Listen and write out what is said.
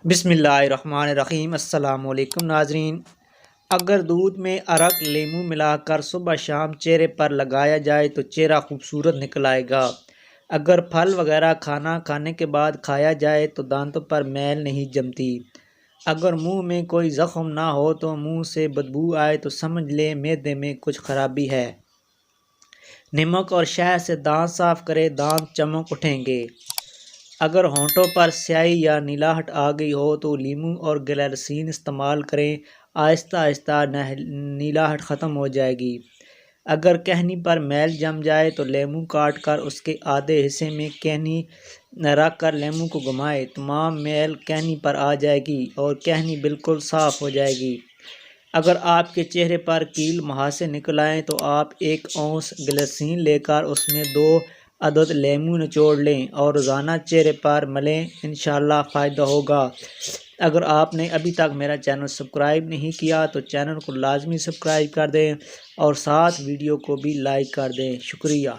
بسم اللہ الرحمن الرحیم۔ السلام علیکم ناظرین۔ اگر دودھ میں عرق لیموں ملا کر صبح شام چہرے پر لگایا جائے تو چہرہ خوبصورت نکل آئے گا۔ اگر پھل وغیرہ کھانے کے بعد کھایا جائے تو دانتوں پر میل نہیں جمتی۔ اگر منہ میں کوئی زخم نہ ہو تو منہ سے بدبو آئے تو سمجھ لیں معدے میں کچھ خرابی ہے۔ نمک اور شہد سے دانت صاف کرے، دانت چمک اٹھیں گے۔ اگر ہونٹوں پر سیاہی یا نیلاہٹ آ گئی ہو تو لیموں اور گلیسرین استعمال کریں، آہستہ آہستہ نیلاہٹ ختم ہو جائے گی۔ اگر کہنی پر میل جم جائے تو لیموں کاٹ کر اس کے آدھے حصے میں کہنی رکھ کر لیموں کو گھمائیں، تمام میل کہنی پر آ جائے گی اور کہنی بالکل صاف ہو جائے گی۔ اگر آپ کے چہرے پر کیل مہاسے نکل آئیں تو آپ 1 اونس گلیسرین لے کر اس میں 2 عدد لیموں نچوڑ لیں اور روزانہ چہرے پر ملیں، انشاءاللہ فائدہ ہوگا۔ اگر آپ نے ابھی تک میرا چینل سبسکرائب نہیں کیا تو چینل کو لازمی سبسکرائب کر دیں اور ساتھ ویڈیو کو بھی لائک کر دیں۔ شکریہ۔